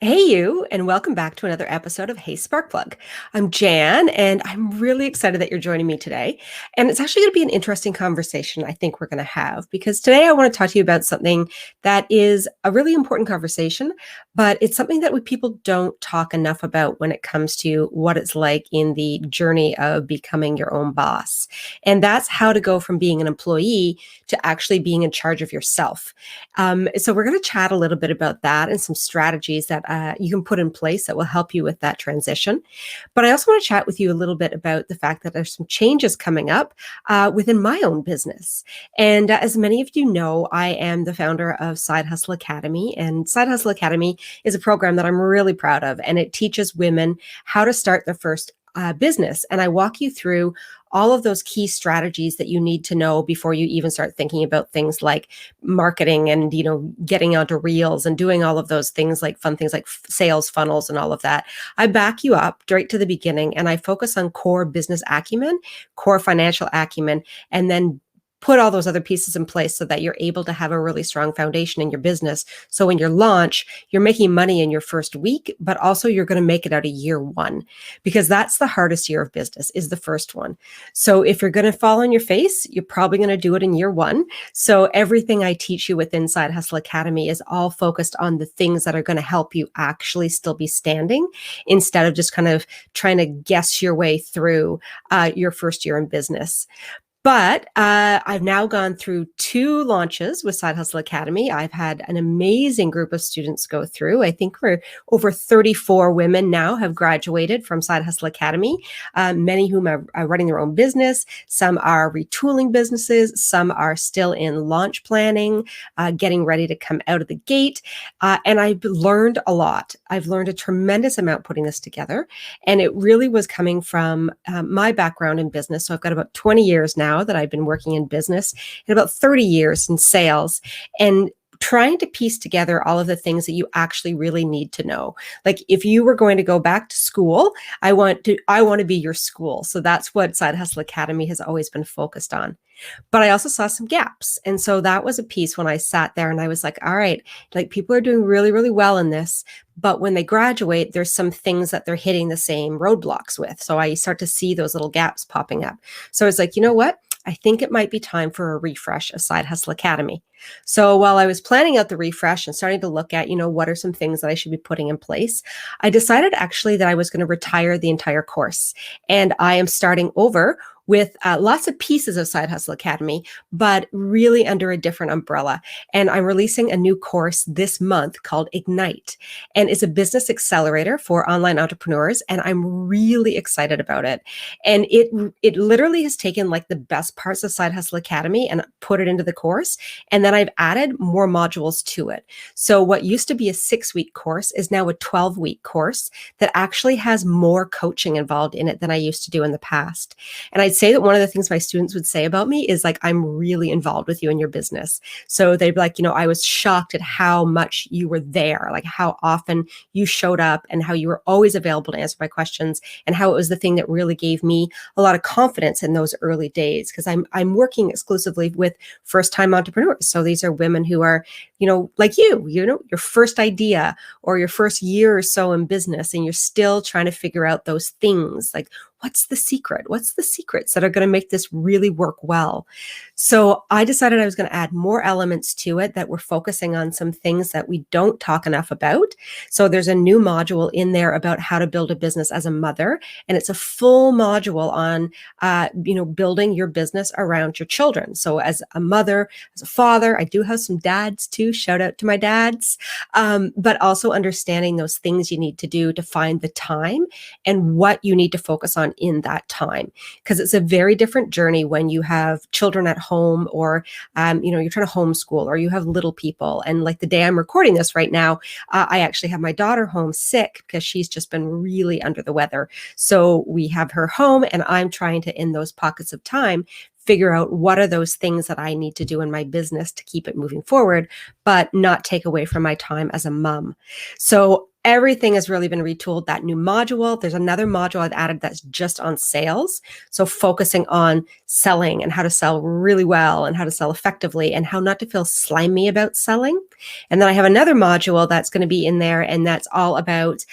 Hey, you, and welcome back to another episode of Hey Sparkplug. I'm Jan, and I'm really excited that you're joining me today. And it's actually going to be an interesting conversation I think we're going to have because today I want to talk to you about something that is a really important conversation, but it's something that people don't talk enough about when it comes to what it's like in the journey of becoming your own boss. And that's how to go from being an employee to actually being in charge of yourself. So we're going to chat a little bit about that and some strategies that you can put in place that will help you with that transition. But I also want to chat with you a little bit about the fact that there's some changes coming up within my own business. And as many of you know, I am the founder of Side Hustle Academy. And Side Hustle Academy is a program that I'm really proud of. And it teaches women how to start their first business. And I walk you through all of those key strategies that you need to know before you even start thinking about things like marketing and, getting onto reels and doing all of those things like fun things like sales funnels and all of that. I back you up straight to the beginning and I focus on core business acumen, core financial acumen, and then put all those other pieces in place so that you're able to have a really strong foundation in your business. So when you launch, you're making money in your first week, but also you're going to make it out of year one, because that's the hardest year of business is the first one. So if you're going to fall on your face, you're probably going to do it in year one. So everything I teach you within Side Hustle Academy is all focused on the things that are going to help you actually still be standing instead of just kind of trying to guess your way through your first year in business. But I've now gone through 2 launches with Side Hustle Academy. I've had an amazing group of students go through. I think we're over 34 women now have graduated from Side Hustle Academy. Many whom are running their own business. Some are retooling businesses. Some are still in launch planning, getting ready to come out of the gate. And I've learned a lot. I've learned a tremendous amount putting this together. And it really was coming from my background in business. So I've got about 20 years now that I've been working in business and about 30 years in sales, and trying to piece together all of the things that you actually really need to know. Like if you were going to go back to school, I want to be your school. So that's what Side Hustle Academy has always been focused on. But I also saw some gaps. And so that was a piece when I sat there and I was like, all right, like people are doing really, really well in this. But when they graduate, there's some things that they're hitting the same roadblocks with. So I start to see those little gaps popping up. So I was like, you know what? I think it might be time for a refresh of Side Hustle Academy. So while I was planning out the refresh and starting to look at, what are some things that I should be putting in place, I decided actually that I was going to retire the entire course. And I am starting over with lots of pieces of Side Hustle Academy, but really under a different umbrella. And I'm releasing a new course this month called Ignite. And it's a business accelerator for online entrepreneurs. And I'm really excited about it. And it literally has taken like the best parts of Side Hustle Academy and put it into the course. And then I've added more modules to it. So what used to be a 6-week course is now a 12-week course that actually has more coaching involved in it than I used to do in the past. And I'd say that one of the things my students would say about me is like, I'm really involved with you in your business. So they'd be like, I was shocked at how much you were there, like how often you showed up and how you were always available to answer my questions, and how it was the thing that really gave me a lot of confidence in those early days. Because I'm working exclusively with first-time entrepreneurs. So these are women who are, like your first idea or your first year or so in business, and you're still trying to figure out those things like, what's the secret? What's the secrets that are going to make this really work well? So I decided I was going to add more elements to it that we're focusing on some things that we don't talk enough about. So there's a new module in there about how to build a business as a mother. And it's a full module on, building your business around your children. So as a mother, as a father, I do have some dads too. Shout out to my dads. But also understanding those things you need to do to find the time and what you need to focus on in that time, because it's a very different journey when you have children at home or, you're trying to homeschool or you have little people. And like the day I'm recording this right now, I actually have my daughter home sick because she's just been really under the weather. So we have her home and I'm trying to, in those pockets of time, figure out what are those things that I need to do in my business to keep it moving forward, but not take away from my time as a mom. So everything has really been retooled. That new module, there's another module I've added that's just on sales. So focusing on selling and how to sell really well and how to sell effectively and how not to feel slimy about selling. And then I have another module that's going to be in there, and that's all about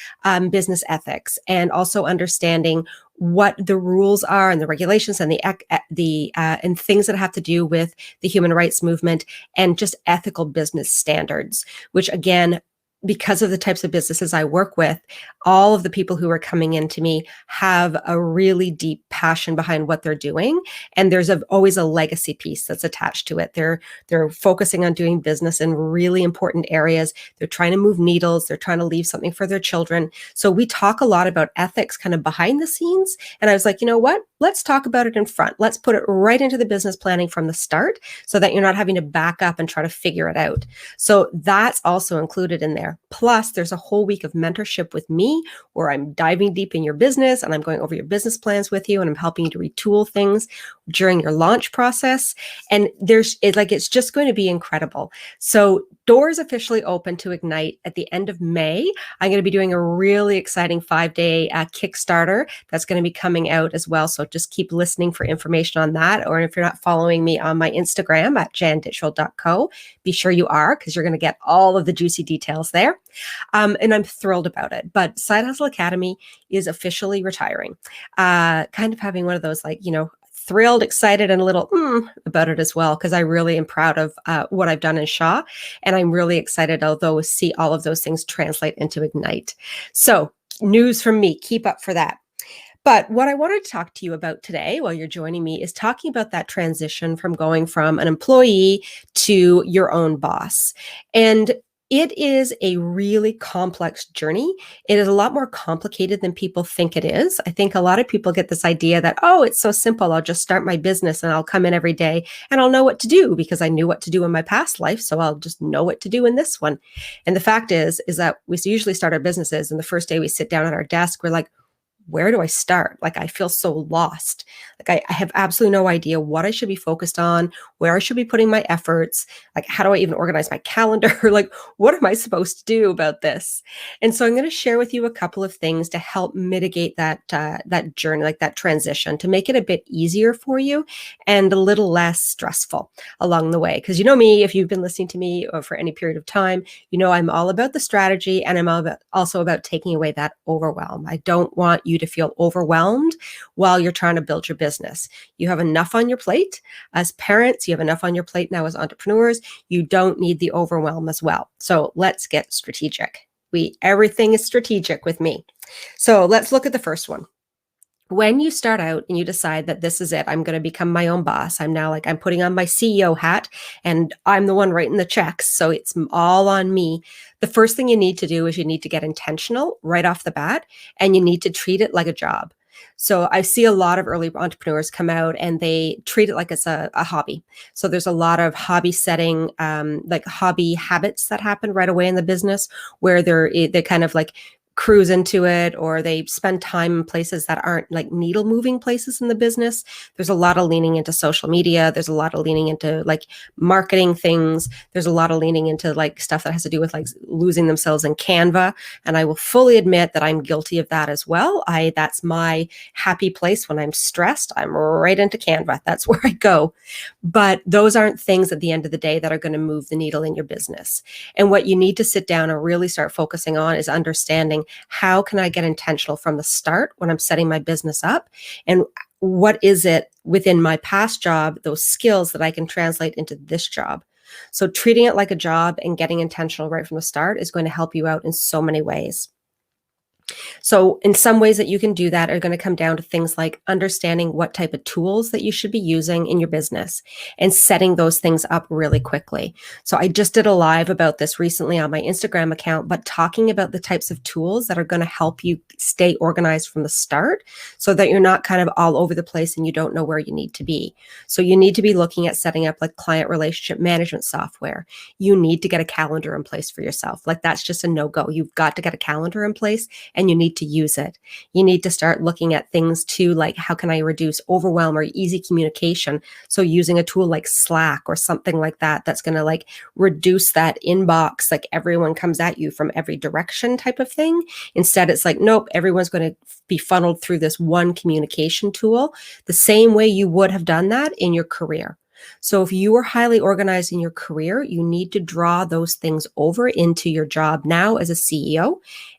business ethics and also understanding what the rules are and the regulations and and things that have to do with the human rights movement and just ethical business standards, which again, because of the types of businesses I work with, all of the people who are coming into me have a really deep passion behind what they're doing. And there's always a legacy piece that's attached to it. They're focusing on doing business in really important areas. They're trying to move needles. They're trying to leave something for their children. So we talk a lot about ethics kind of behind the scenes. And I was like, you know what? Let's talk about it in front. Let's put it right into the business planning from the start so that you're not having to back up and try to figure it out. So that's also included in there. Plus, there's a whole week of mentorship with me where I'm diving deep in your business and I'm going over your business plans with you and I'm helping you to retool things during your launch process. And it's just going to be incredible. So doors officially open to Ignite at the end of May. I'm going to be doing a really exciting 5-day Kickstarter that's going to be coming out as well. So just keep listening for information on that. Or if you're not following me on my Instagram at janditchfield.co, be sure you are, because you're going to get all of the juicy details there. And I'm thrilled about it. But Side Hustle Academy is officially retiring. Kind of having one of those, thrilled, excited, and a little about it as well, because I really am proud of what I've done in Shaw. And I'm really excited, although, to see all of those things translate into Ignite. So news from me, keep up for that. But what I wanted to talk to you about today while you're joining me is talking about that transition from going from an employee to your own boss. And it is a really complex journey. It is a lot more complicated than people think it is. I think a lot of people get this idea that, oh, it's so simple. I'll just start my business and I'll come in every day and I'll know what to do because I knew what to do in my past life. So I'll just know what to do in this one. And the fact is that we usually start our businesses, and the first day we sit down at our desk, we're like, where do I start? I feel so lost. I have absolutely no idea what I should be focused on, where I should be putting my efforts. How do I even organize my calendar? What am I supposed to do about this? And so I'm going to share with you a couple of things to help mitigate that journey, that transition, to make it a bit easier for you and a little less stressful along the way. Because you know me, if you've been listening to me for any period of time, you know I'm all about the strategy, and I'm also about taking away that overwhelm. I don't want you to feel overwhelmed while you're trying to build your business. You have enough on your plate as parents. You have enough on your plate now as entrepreneurs. You don't need the overwhelm as well. So let's get strategic. Everything is strategic with me. So let's look at the first one. When you start out and you decide that this is it, I'm going to become my own boss. I'm now I'm putting on my CEO hat and I'm the one writing the checks. So it's all on me. The first thing you need to do is you need to get intentional right off the bat, and you need to treat it like a job. So I see a lot of early entrepreneurs come out and they treat it like it's a hobby. So there's a lot of hobby setting, hobby habits that happen right away in the business, where they kind of cruise into it, or they spend time in places that aren't needle moving places in the business. There's a lot of leaning into social media. There's a lot of leaning into marketing things. There's a lot of leaning into stuff that has to do with losing themselves in Canva. And I will fully admit that I'm guilty of that as well. That's my happy place when I'm stressed. I'm right into Canva. That's where I go. But those aren't things at the end of the day that are going to move the needle in your business. And what you need to sit down and really start focusing on is understanding, how can I get intentional from the start when I'm setting my business up? And what is it within my past job, those skills that I can translate into this job? So treating it like a job and getting intentional right from the start is going to help you out in so many ways. So in some ways that you can do that are going to come down to things like understanding what type of tools that you should be using in your business and setting those things up really quickly. So I just did a live about this recently on my Instagram account, but talking about the types of tools that are going to help you stay organized from the start so that you're not kind of all over the place and you don't know where you need to be. So you need to be looking at setting up client relationship management software. You need to get a calendar in place for yourself. That's just a no-go. You've got to get a calendar in place, and and you need to use it. You need to start looking at things too, like how can I reduce overwhelm or easy communication? So using a tool like Slack or something like that, that's going to like reduce that inbox, like everyone comes at you from every direction type of thing. Instead, it's like, nope, everyone's going to be funneled through this one communication tool, the same way you would have done that in your career. So if you are highly organized in your career, you need to draw those things over into your job now as a CEO.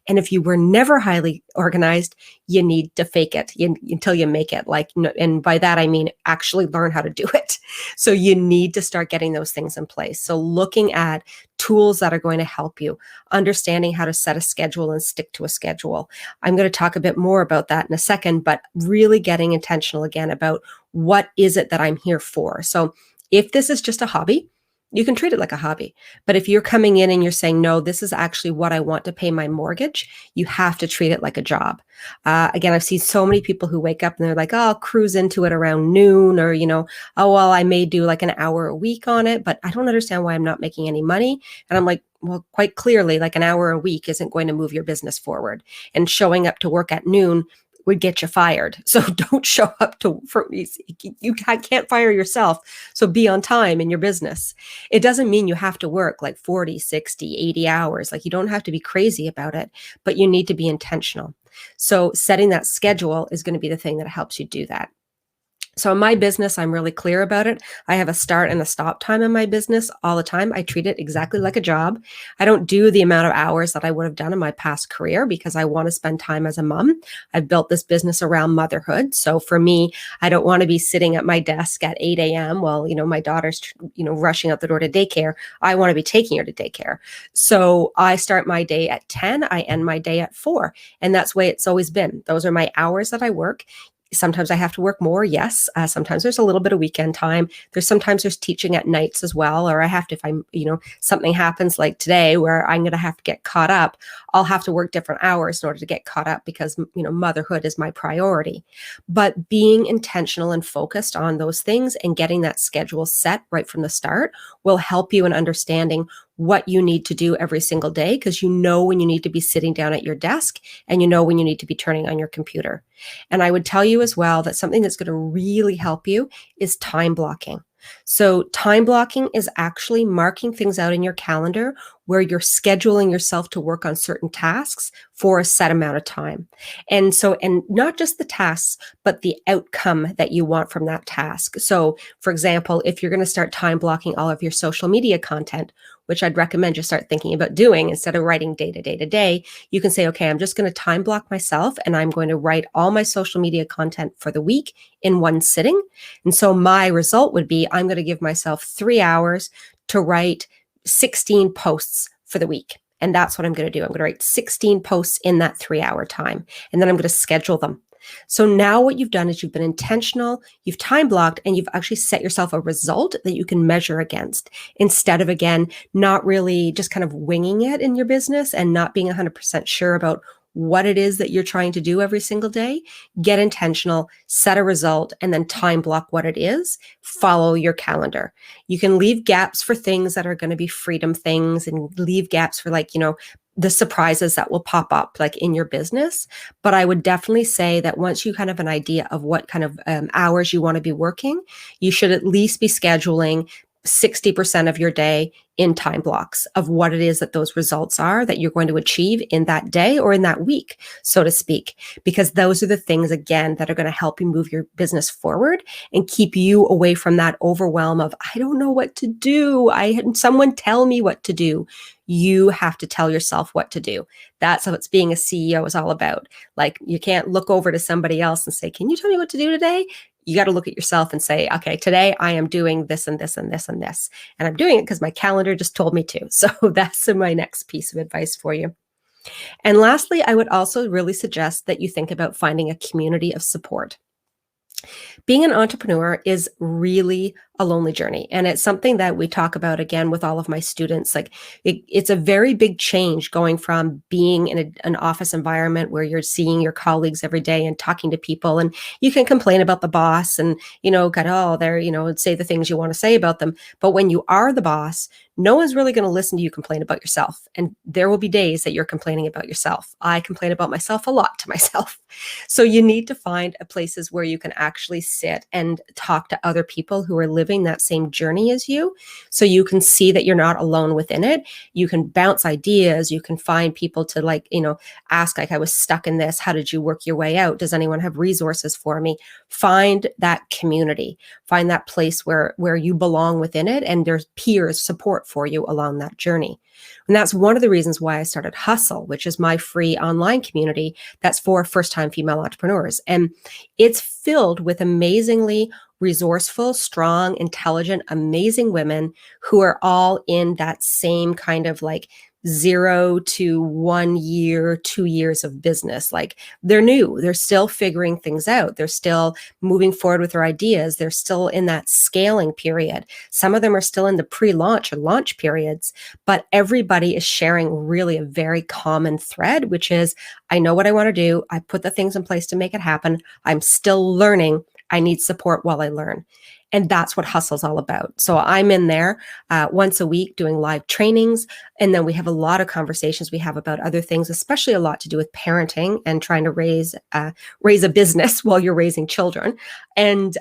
And if you were never highly organized, you need to fake it until you make it. Like, and by that, I mean, actually learn how to do it. So you need to start getting those things in place. So looking at tools that are going to help you, understanding how to set a schedule and stick to a schedule. I'm going to talk a bit more about that in a second, but really getting intentional again about what is it that I'm here for. So if this is just a hobby, you can treat it like a hobby. But if you're coming in and you're saying, no, this is actually what I want to pay my mortgage, you have to treat it like a job. Again, I've seen so many people who wake up and they're like, oh, I'll cruise into it around noon, or, oh, well, I may do like an hour a week on it, but I don't understand why I'm not making any money. And I'm like, well, quite clearly, like an hour a week isn't going to move your business forward. And showing up to work at noon would get you fired. So don't show up you can't fire yourself. So be on time in your business. It doesn't mean you have to work like 40, 60, 80 hours. Like you don't have to be crazy about it, but you need to be intentional. So setting that schedule is going to be the thing that helps you do that. So in my business, I'm really clear about it. I have a start and a stop time in my business all the time. I treat it exactly like a job. I don't do the amount of hours that I would have done in my past career because I want to spend time as a mom. I've built this business around motherhood. So for me, I don't want to be sitting at my desk at 8 a.m. while, my daughter's, rushing out the door to daycare. I want to be taking her to daycare. So I start my day at 10. I end my day at 4. And that's the way it's always been. Those are my hours that I work. Sometimes I have to work more. Yes. Sometimes there's a little bit of weekend time. Sometimes there's teaching at nights as well. Or I have to, if I'm, something happens like today where I'm going to have to get caught up, I'll have to work different hours in order to get caught up because, motherhood is my priority. But being intentional and focused on those things and getting that schedule set right from the start will help you in understanding what you need to do every single day, because when you need to be sitting down at your desk and when you need to be turning on your computer. And I would tell you as well that something that's going to really help you is time blocking. So time blocking is actually marking things out in your calendar where you're scheduling yourself to work on certain tasks for a set amount of time. And not just the tasks, but the outcome that you want from that task. So for example, if you're going to start time blocking all of your social media content, which I'd recommend you start thinking about doing instead of writing day to day to day, you can say, okay, I'm just going to time block myself and I'm going to write all my social media content for the week in one sitting. And so my result would be, I'm going to give myself 3 hours to write 16 posts for the week. And that's what I'm going to do. I'm going to write 16 posts in that 3-hour time. And then I'm going to schedule them. So now what you've done is you've been intentional, you've time blocked, and you've actually set yourself a result that you can measure against, instead of, again, not really just kind of winging it in your business and not being 100% sure about what it is that you're trying to do every single day. Get intentional, set a result, and then time block what it is. Follow your calendar. You can leave gaps for things that are going to be freedom things, and leave gaps for the surprises that will pop up like in your business. But I would definitely say that once you kind of have an idea of what kind of hours you want to be working, you should at least be scheduling 60% of your day in time blocks of what it is that those results are that you're going to achieve in that day or in that week, so to speak, because those are the things, again, that are going to help you move your business forward and keep you away from that overwhelm of, I don't know what to do. I had someone tell me what to do. You have to tell yourself what to do. That's what being a CEO is all about. Like, you can't look over to somebody else and say, can you tell me what to do today? You got to look at yourself and say, okay, today I am doing this and this and this and this. And I'm doing it because my calendar just told me to. So that's my next piece of advice for you. And lastly, I would also really suggest that you think about finding a community of support. Being an entrepreneur is really a lonely journey. And it's something that we talk about again with all of my students. Like it's a very big change going from being in an office environment where you're seeing your colleagues every day and talking to people, and you can complain about the boss and, kind of, oh, they're, say the things you want to say about them. But when you are the boss, no one's really going to listen to you complain about yourself. And there will be days that you're complaining about yourself. I complain about myself a lot to myself. So you need to find places where you can actually sit and talk to other people who are living that same journey as you. So you can see that you're not alone within it. You can bounce ideas. You can find people to ask, like, I was stuck in this. How did you work your way out? Does anyone have resources for me? Find that community, find that place where you belong within it. And there's peers support for you along that journey. And that's one of the reasons why I started Hustle, which is my free online community that's for first-time female entrepreneurs. And it's filled with amazingly resourceful, strong, intelligent, amazing women who are all in that same kind of 0 to 1 year, 2 years of business. Like they're new, they're still figuring things out. They're still moving forward with their ideas. They're still in that scaling period. Some of them are still in the pre-launch or launch periods, but everybody is sharing really a very common thread, which is, I know what I want to do. I put the things in place to make it happen. I'm still learning. I need support while I learn. And that's what Hustle's all about. So I'm in there once a week doing live trainings. And then we have a lot of conversations we have about other things, especially a lot to do with parenting and trying to raise a business while you're raising children. And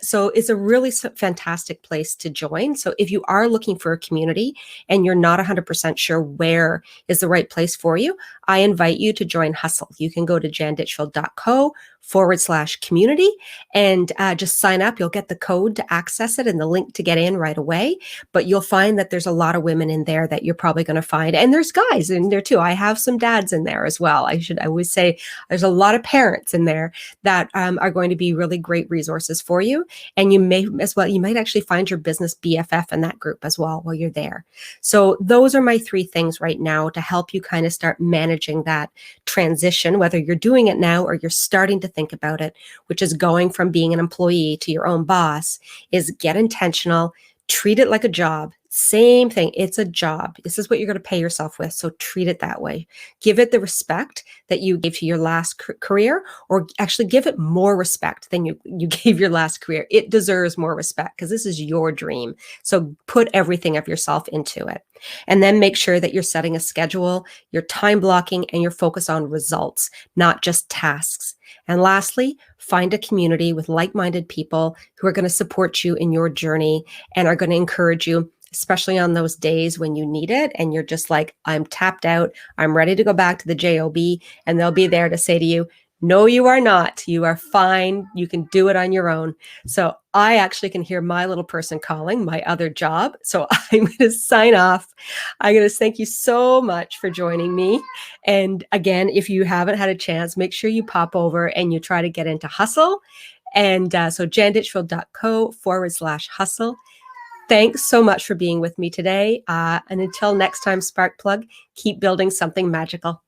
so it's a really fantastic place to join. So if you are looking for a community and you're not 100% sure where is the right place for you, I invite you to join Hustle. You can go to janditchfield.co/community and just sign up. You'll get the code to access it and the link to get in right away. But you'll find that there's a lot of women in there that you're probably going to find. And there's guys in there too. I have some dads in there as well. I always say there's a lot of parents in there that are going to be really great resources for you. And you might actually find your business BFF in that group as well while you're there. So those are my 3 things right now to help you kind of start managing that transition, whether you're doing it now or you're starting to think about it, which is going from being an employee to your own boss. Is get intentional, treat it like a job. Same thing. It's a job. This is what you're going to pay yourself with. So treat it that way. Give it the respect that you gave to your last career, or actually give it more respect than you gave your last career. It deserves more respect because this is your dream. So put everything of yourself into it. And then make sure that you're setting a schedule, you're time blocking, and you're focused on results, not just tasks. And lastly, find a community with like-minded people who are going to support you in your journey and are going to encourage you, especially on those days when you need it and you're just like, I'm tapped out, I'm ready to go back to the job, and they'll be there to say to you, no, you are not. You are fine. You can do it on your own. So I actually can hear my little person calling, my other job. So I'm going to sign off. I'm going to thank you so much for joining me. And again, if you haven't had a chance, make sure you pop over and you try to get into Hustle. And so janditchfield.co/hustle. Thanks so much for being with me today. And until next time, Spark Plug, keep building something magical.